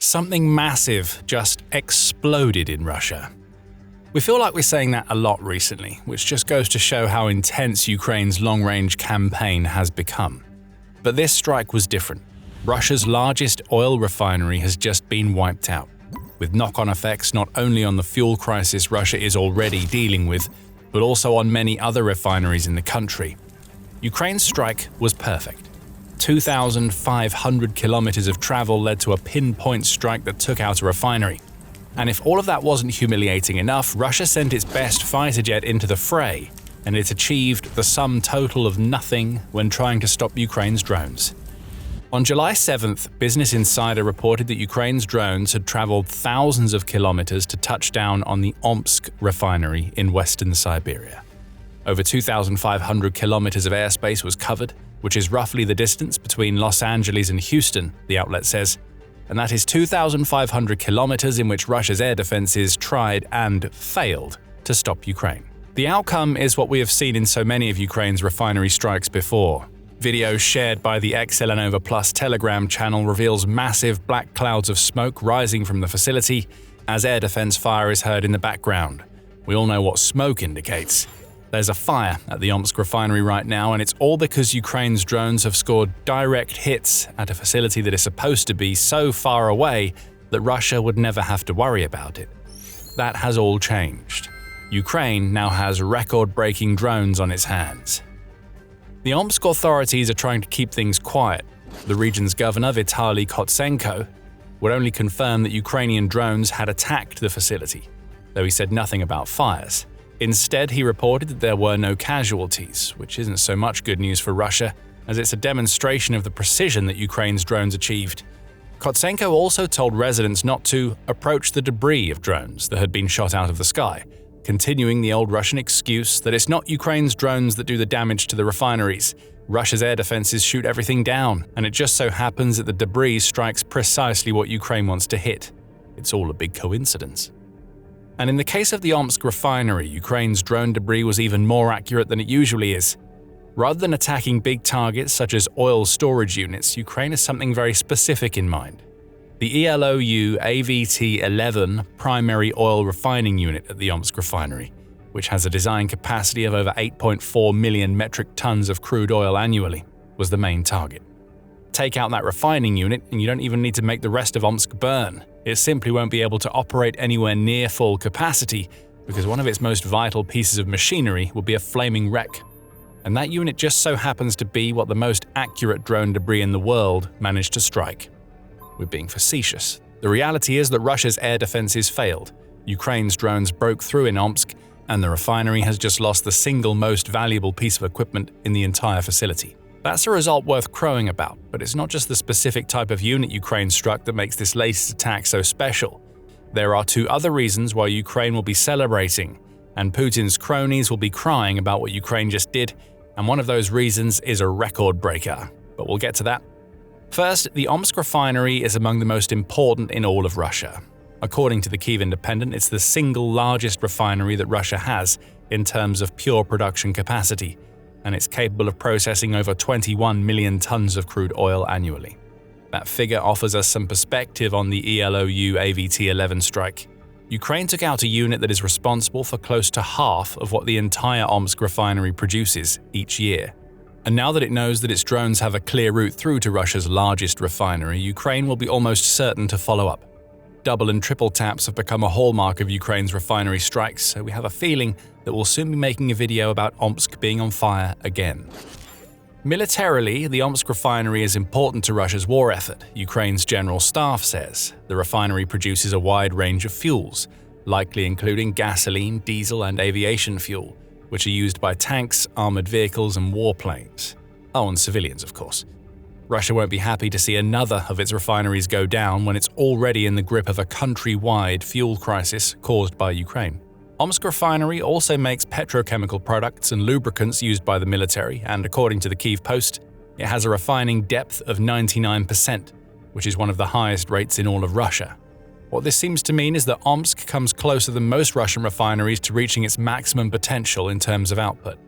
Something massive just exploded in Russia. We feel like we're saying that a lot recently, which just goes to show how intense Ukraine's long-range campaign has become. But this strike was different. Russia's largest oil refinery has just been wiped out, with knock-on effects not only on the fuel crisis Russia is already dealing with, but also on many other refineries in the country. Ukraine's strike was perfect. 2,500 kilometers of travel led to a pinpoint strike that took out a refinery. And if all of that wasn't humiliating enough, Russia sent its best fighter jet into the fray, and it achieved the sum total of nothing when trying to stop Ukraine's drones. On July 7th, Business Insider reported that Ukraine's drones had traveled thousands of kilometers to touch down on the Omsk Refinery in western Siberia. Over 2,500 kilometers of airspace was covered, which is roughly the distance between Los Angeles and Houston, the outlet says, and that is 2,500 kilometers in which Russia's air defenses tried and failed to stop Ukraine. The outcome is what we have seen in so many of Ukraine's refinery strikes before. Video shared by the XLNova Plus Telegram channel reveals massive black clouds of smoke rising from the facility as air defense fire is heard in the background. We all know what smoke indicates. There's a fire at the Omsk Refinery right now, and it's all because Ukraine's drones have scored direct hits at a facility that is supposed to be so far away that Russia would never have to worry about it. That has all changed. Ukraine now has record-breaking drones on its hands. The Omsk authorities are trying to keep things quiet. The region's governor, Vitaly Kotsenko, would only confirm that Ukrainian drones had attacked the facility, though he said nothing about fires. Instead, he reported that there were no casualties, which isn't so much good news for Russia, as it's a demonstration of the precision that Ukraine's drones achieved. Kotsenko also told residents not to approach the debris of drones that had been shot out of the sky, continuing the old Russian excuse that it's not Ukraine's drones that do the damage to the refineries. Russia's air defenses shoot everything down, and it just so happens that the debris strikes precisely what Ukraine wants to hit. It's all a big coincidence. And in the case of the Omsk refinery, Ukraine's drone debris was even more accurate than it usually is. Rather than attacking big targets such as oil storage units, Ukraine has something very specific in mind. The ELOU AVT-11 primary oil refining unit at the Omsk refinery, which has a design capacity of over 8.4 million metric tons of crude oil annually, was the main target. Take out that refining unit and you don't even need to make the rest of Omsk burn. It simply won't be able to operate anywhere near full capacity because one of its most vital pieces of machinery will be a flaming wreck. And that unit just so happens to be what the most accurate drone debris in the world managed to strike. We're being facetious. The reality is that Russia's air defenses failed. Ukraine's drones broke through in Omsk, and the refinery has just lost the single most valuable piece of equipment in the entire facility. That's a result worth crowing about, but it's not just the specific type of unit Ukraine struck that makes this latest attack so special. There are two other reasons why Ukraine will be celebrating, and Putin's cronies will be crying about what Ukraine just did, and one of those reasons is a record breaker. But we'll get to that. First, the Omsk refinery is among the most important in all of Russia. According to the Kyiv Independent, it's the single largest refinery that Russia has in terms of pure production capacity, and it's capable of processing over 21 million tons of crude oil annually. That figure offers us some perspective on the ELOU AVT-11 strike. Ukraine took out a unit that is responsible for close to half of what the entire Omsk refinery produces each year. And now that it knows that its drones have a clear route through to Russia's largest refinery, Ukraine will be almost certain to follow up. Double and triple taps have become a hallmark of Ukraine's refinery strikes, so we have a feeling that we'll soon be making a video about Omsk being on fire again. Militarily, the Omsk refinery is important to Russia's war effort, Ukraine's general staff says. The refinery produces a wide range of fuels, likely including gasoline, diesel, and aviation fuel, which are used by tanks, armored vehicles, and warplanes. Oh, and civilians, of course. Russia won't be happy to see another of its refineries go down when it's already in the grip of a country-wide fuel crisis caused by Ukraine. Omsk Refinery also makes petrochemical products and lubricants used by the military, and according to the Kyiv Post, it has a refining depth of 99%, which is one of the highest rates in all of Russia. What this seems to mean is that Omsk comes closer than most Russian refineries to reaching its maximum potential in terms of output.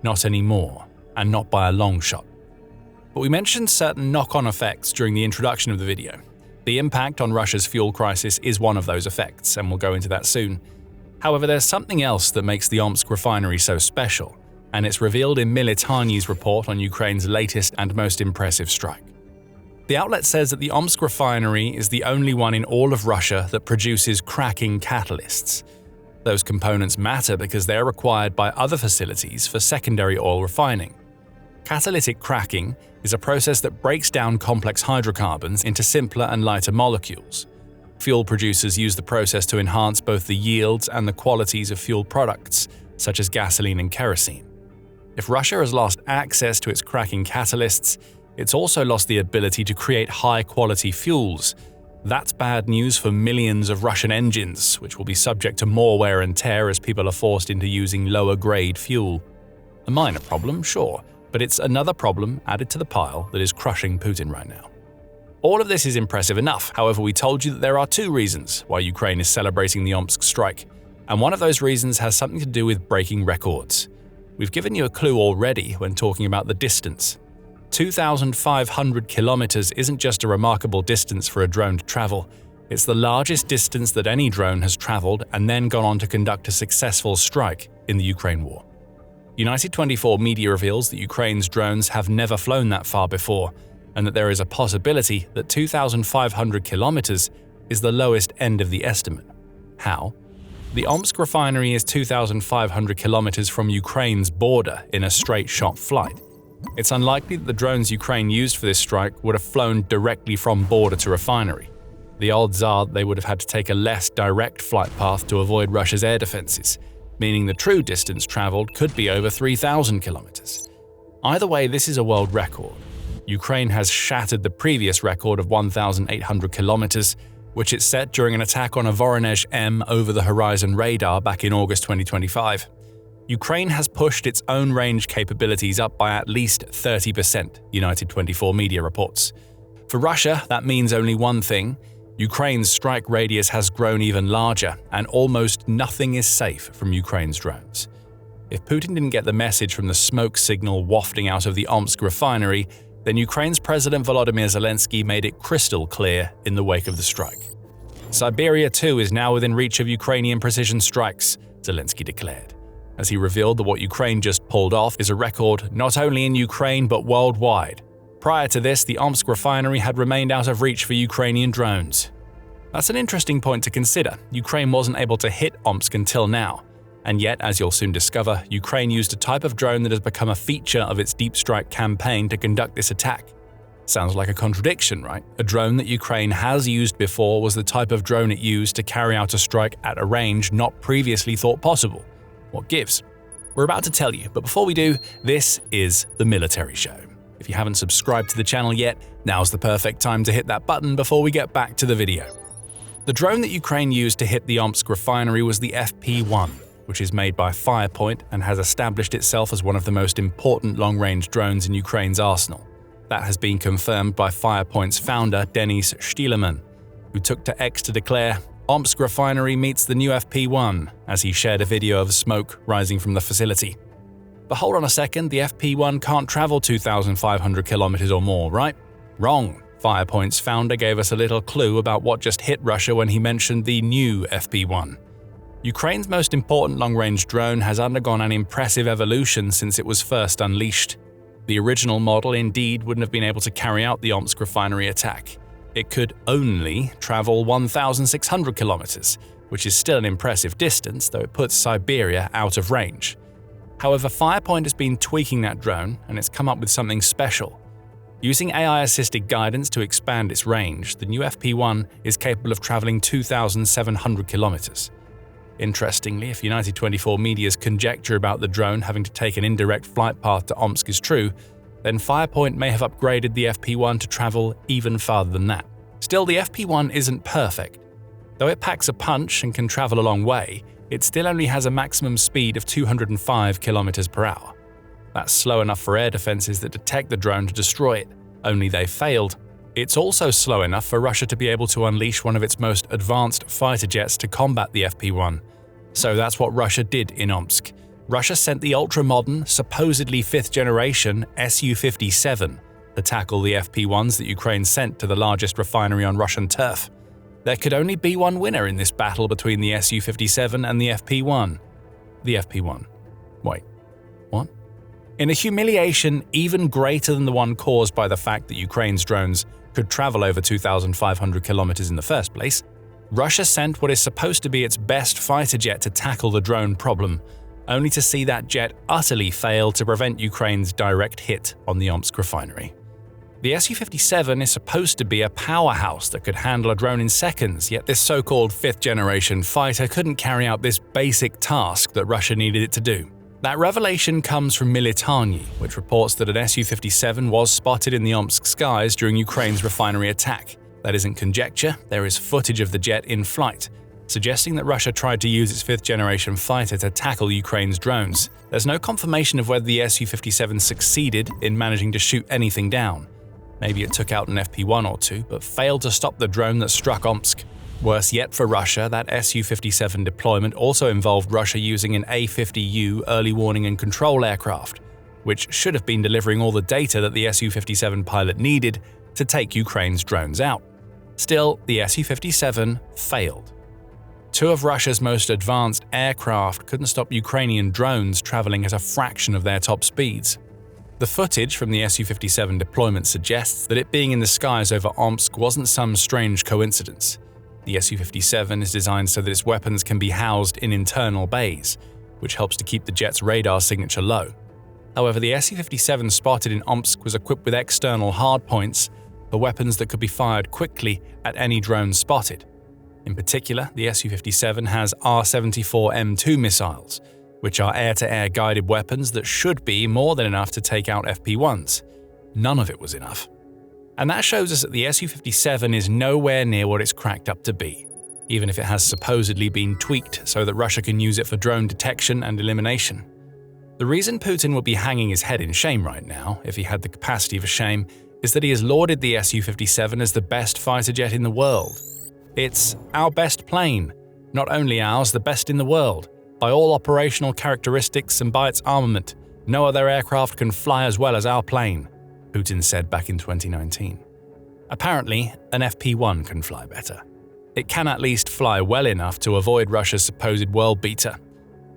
Not anymore, and not by a long shot. But we mentioned certain knock-on effects during the introduction of the video. The impact on Russia's fuel crisis is one of those effects, and we'll go into that soon. However, there's something else that makes the Omsk refinery so special, and it's revealed in Militany's report on Ukraine's latest and most impressive strike. The outlet says that the Omsk refinery is the only one in all of Russia that produces cracking catalysts. Those components matter because they are required by other facilities for secondary oil refining. Catalytic cracking is a process that breaks down complex hydrocarbons into simpler and lighter molecules. Fuel producers use the process to enhance both the yields and the qualities of fuel products, such as gasoline and kerosene. If Russia has lost access to its cracking catalysts, it's also lost the ability to create high-quality fuels. That's bad news for millions of Russian engines, which will be subject to more wear and tear as people are forced into using lower-grade fuel. A minor problem, sure, but it's another problem added to the pile that is crushing Putin right now. All of this is impressive enough. However, we told you that there are two reasons why Ukraine is celebrating the Omsk strike, and one of those reasons has something to do with breaking records. We've given you a clue already when talking about the distance. 2,500 kilometers isn't just a remarkable distance for a drone to travel, it's the largest distance that any drone has traveled and then gone on to conduct a successful strike in the Ukraine war. United 24 media reveals that Ukraine's drones have never flown that far before, and that there is a possibility that 2,500 kilometers is the lowest end of the estimate. How? The Omsk refinery is 2,500 kilometers from Ukraine's border in a straight-shot flight. It's unlikely that the drones Ukraine used for this strike would have flown directly from border to refinery. The odds are they would have had to take a less direct flight path to avoid Russia's air defenses, meaning the true distance traveled could be over 3,000 kilometers. Either way, this is a world record. Ukraine has shattered the previous record of 1,800 kilometers, which it set during an attack on a Voronezh M over-the-horizon radar back in August 2025. Ukraine has pushed its own range capabilities up by at least 30%, United 24 media reports. For Russia, that means only one thing: Ukraine's strike radius has grown even larger, and almost nothing is safe from Ukraine's drones. If Putin didn't get the message from the smoke signal wafting out of the Omsk refinery, then Ukraine's President Volodymyr Zelensky made it crystal clear in the wake of the strike. Siberia too is now within reach of Ukrainian precision strikes, Zelensky declared, as he revealed that what Ukraine just pulled off is a record not only in Ukraine but worldwide. Prior to this, the Omsk refinery had remained out of reach for Ukrainian drones. That's an interesting point to consider. Ukraine wasn't able to hit Omsk until now. And yet, as you'll soon discover, Ukraine used a type of drone that has become a feature of its deep strike campaign to conduct this attack. Sounds like a contradiction, right? A drone that Ukraine has used before was the type of drone it used to carry out a strike at a range not previously thought possible. What gives? We're about to tell you, but before we do, this is The Military Show. If you haven't subscribed to the channel yet, now's the perfect time to hit that button before we get back to the video. The drone that Ukraine used to hit the Omsk refinery was the FP1, which is made by Firepoint and has established itself as one of the most important long-range drones in Ukraine's arsenal. That has been confirmed by Firepoint's founder, Denis Shtileman, who took to X to declare, "Omsk Refinery meets the new FP1," as he shared a video of smoke rising from the facility. But hold on a second, the FP1 can't travel 2,500 kilometers or more, right? Wrong. Firepoint's founder gave us a little clue about what just hit Russia when he mentioned the new FP1. Ukraine's most important long-range drone has undergone an impressive evolution since it was first unleashed. The original model indeed wouldn't have been able to carry out the Omsk refinery attack. It could only travel 1,600 kilometers, which is still an impressive distance, though it puts Siberia out of range. However, Firepoint has been tweaking that drone, and it's come up with something special. Using AI-assisted guidance to expand its range, the new FP1 is capable of traveling 2,700 kilometers. Interestingly, if United 24 media's conjecture about the drone having to take an indirect flight path to Omsk is true, then Firepoint may have upgraded the FP1 to travel even farther than that. Still, the FP1 isn't perfect. Though it packs a punch and can travel a long way, it still only has a maximum speed of 205 km per hour. That's slow enough for air defenses that detect the drone to destroy it, only they failed. It's also slow enough for Russia to be able to unleash one of its most advanced fighter jets to combat the FP1. So that's what Russia did in Omsk. Russia sent the ultra-modern, supposedly 5th generation Su-57, to tackle the FP1s that Ukraine sent to the largest refinery on Russian turf. There could only be one winner in this battle between the Su-57 and the FP1. The FP1. Wait, what? In a humiliation even greater than the one caused by the fact that Ukraine's drones could travel over 2,500 kilometers in the first place, Russia sent what is supposed to be its best fighter jet to tackle the drone problem, only to see that jet utterly fail to prevent Ukraine's direct hit on the Omsk Refinery. The Su-57 is supposed to be a powerhouse that could handle a drone in seconds, yet this so-called fifth-generation fighter couldn't carry out this basic task that Russia needed it to do. That revelation comes from Militarny, which reports that an Su-57 was spotted in the Omsk skies during Ukraine's refinery attack. That isn't conjecture, there is footage of the jet in flight, suggesting that Russia tried to use its fifth-generation fighter to tackle Ukraine's drones. There's no confirmation of whether the Su-57 succeeded in managing to shoot anything down. Maybe it took out an FP1 or two, but failed to stop the drone that struck Omsk. Worse yet for Russia, that Su-57 deployment also involved Russia using an A-50U early warning and control aircraft, which should have been delivering all the data that the Su-57 pilot needed to take Ukraine's drones out. Still, the Su-57 failed. Two of Russia's most advanced aircraft couldn't stop Ukrainian drones traveling at a fraction of their top speeds. The footage from the Su-57 deployment suggests that it being in the skies over Omsk wasn't some strange coincidence. The Su-57 is designed so that its weapons can be housed in internal bays, which helps to keep the jet's radar signature low. However, the Su-57 spotted in Omsk was equipped with external hardpoints for weapons that could be fired quickly at any drone spotted. In particular, the Su-57 has R-74M2 missiles, which are air-to-air guided weapons that should be more than enough to take out FP1s. None of it was enough. And that shows us that the Su-57 is nowhere near what it's cracked up to be, even if it has supposedly been tweaked so that Russia can use it for drone detection and elimination. The reason Putin would be hanging his head in shame right now, if he had the capacity for shame, is that he has lauded the Su-57 as the best fighter jet in the world. It's our best plane, not only ours, the best in the world. By all operational characteristics and by its armament, no other aircraft can fly as well as our plane, Putin said back in 2019. Apparently, an FP1 can fly better. It can at least fly well enough to avoid Russia's supposed world beater.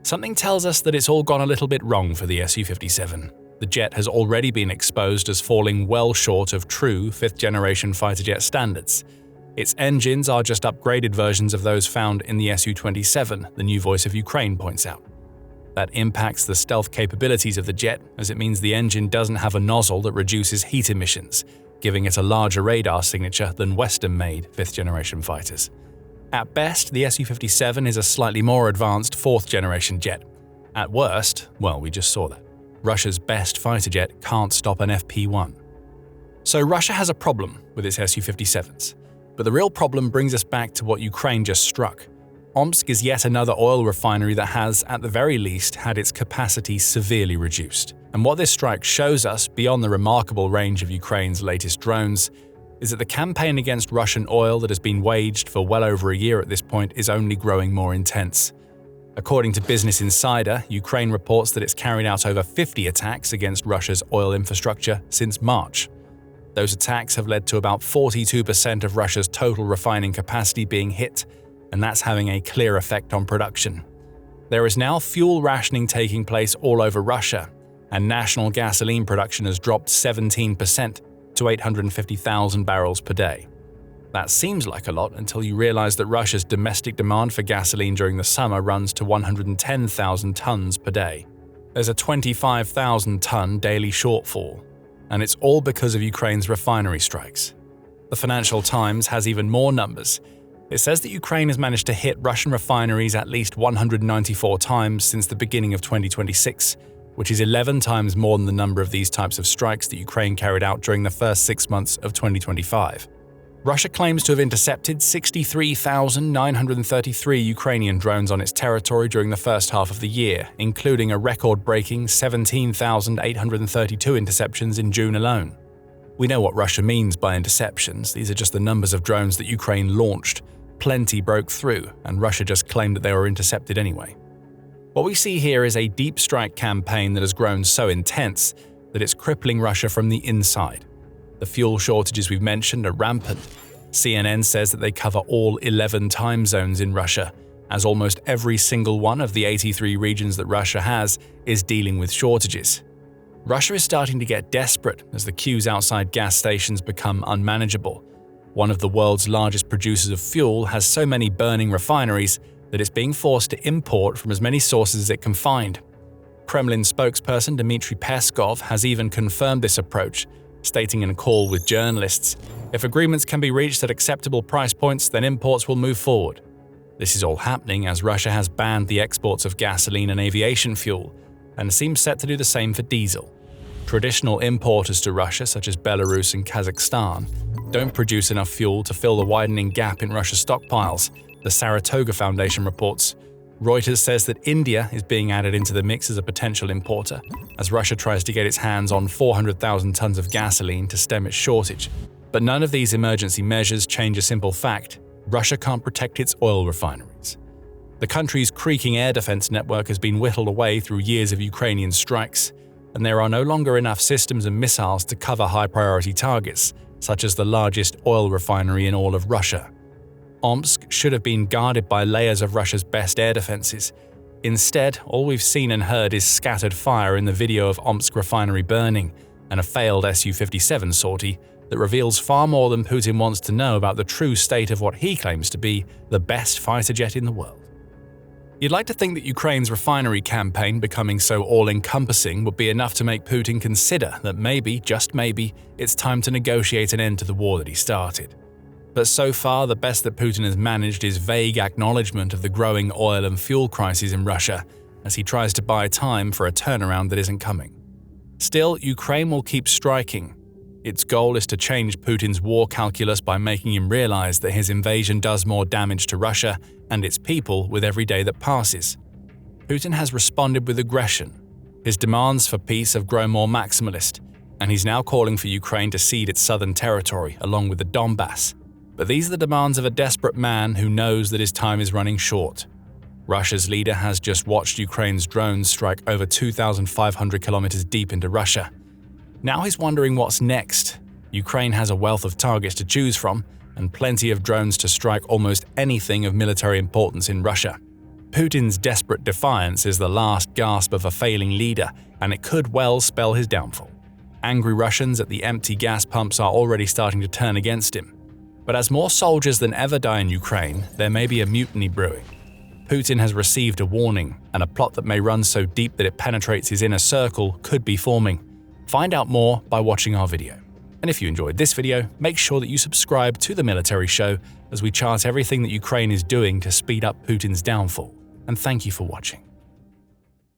Something tells us that it's all gone a little bit wrong for the Su-57. The jet has already been exposed as falling well short of true fifth-generation fighter jet standards. Its engines are just upgraded versions of those found in the Su-27, the new Voice of Ukraine points out. That impacts the stealth capabilities of the jet, as it means the engine doesn't have a nozzle that reduces heat emissions, giving it a larger radar signature than Western-made fifth-generation fighters. At best, the Su-57 is a slightly more advanced fourth-generation jet. At worst, well, we just saw that. Russia's best fighter jet can't stop an FP1. So Russia has a problem with its Su-57s. But the real problem brings us back to what Ukraine just struck. Omsk is yet another oil refinery that has, at the very least, had its capacity severely reduced. And what this strike shows us, beyond the remarkable range of Ukraine's latest drones, is that the campaign against Russian oil that has been waged for well over a year at this point is only growing more intense. According to Business Insider, Ukraine reports that it's carried out over 50 attacks against Russia's oil infrastructure since March. Those attacks have led to about 42% of Russia's total refining capacity being hit, and that's having a clear effect on production. There is now fuel rationing taking place all over Russia, and national gasoline production has dropped 17% to 850,000 barrels per day. That seems like a lot until you realize that Russia's domestic demand for gasoline during the summer runs to 110,000 tons per day. There's a 25,000-ton daily shortfall, and it's all because of Ukraine's refinery strikes. The Financial Times has even more numbers. It says that Ukraine has managed to hit Russian refineries at least 194 times since the beginning of 2026, which is 11 times more than the number of these types of strikes that Ukraine carried out during the first 6 months of 2025. Russia claims to have intercepted 63,933 Ukrainian drones on its territory during the first half of the year, including a record-breaking 17,832 interceptions in June alone. We know what Russia means by interceptions. These are just the numbers of drones that Ukraine launched. Plenty broke through, and Russia just claimed that they were intercepted anyway. What we see here is a deep strike campaign that has grown so intense that it's crippling Russia from the inside. The fuel shortages we've mentioned are rampant. CNN says that they cover all 11 time zones in Russia, as almost every single one of the 83 regions that Russia has is dealing with shortages. Russia is starting to get desperate as the queues outside gas stations become unmanageable. One of the world's largest producers of fuel has so many burning refineries that it's being forced to import from as many sources as it can find. Kremlin spokesperson Dmitry Peskov has even confirmed this approach, stating in a call with journalists, "If agreements can be reached at acceptable price points, then imports will move forward." This is all happening as Russia has banned the exports of gasoline and aviation fuel, and seems set to do the same for diesel. Traditional importers to Russia, such as Belarus and Kazakhstan, don't produce enough fuel to fill the widening gap in Russia's stockpiles, the Saratoga Foundation reports. Reuters says that India is being added into the mix as a potential importer, as Russia tries to get its hands on 400,000 tons of gasoline to stem its shortage. But none of these emergency measures change a simple fact: Russia can't protect its oil refineries. The country's creaking air defense network has been whittled away through years of Ukrainian strikes, and there are no longer enough systems and missiles to cover high-priority targets, such as the largest oil refinery in all of Russia. Omsk should have been guarded by layers of Russia's best air defenses. Instead, all we've seen and heard is scattered fire in the video of Omsk Refinery burning, and a failed Su-57 sortie that reveals far more than Putin wants to know about the true state of what he claims to be the best fighter jet in the world. You'd like to think that Ukraine's refinery campaign becoming so all-encompassing would be enough to make Putin consider that maybe, just maybe, it's time to negotiate an end to the war that he started. But so far, the best that Putin has managed is vague acknowledgement of the growing oil and fuel crises in Russia, as he tries to buy time for a turnaround that isn't coming. Still, Ukraine will keep striking. Its goal is to change Putin's war calculus by making him realize that his invasion does more damage to Russia and its people with every day that passes. Putin has responded with aggression. His demands for peace have grown more maximalist, and he's now calling for Ukraine to cede its southern territory along with the Donbass. But these are the demands of a desperate man who knows that his time is running short. Russia's leader has just watched Ukraine's drones strike over 2,500 kilometers deep into Russia. Now he's wondering what's next. Ukraine has a wealth of targets to choose from, and plenty of drones to strike almost anything of military importance in Russia. Putin's desperate defiance is the last gasp of a failing leader, and it could well spell his downfall. Angry Russians at the empty gas pumps are already starting to turn against him. But as more soldiers than ever die in Ukraine, there may be a mutiny brewing. Putin has received a warning, and a plot that may run so deep that it penetrates his inner circle could be forming. Find out more by watching our video. And if you enjoyed this video, make sure that you subscribe to The Military Show as we chart everything that Ukraine is doing to speed up Putin's downfall. And thank you for watching.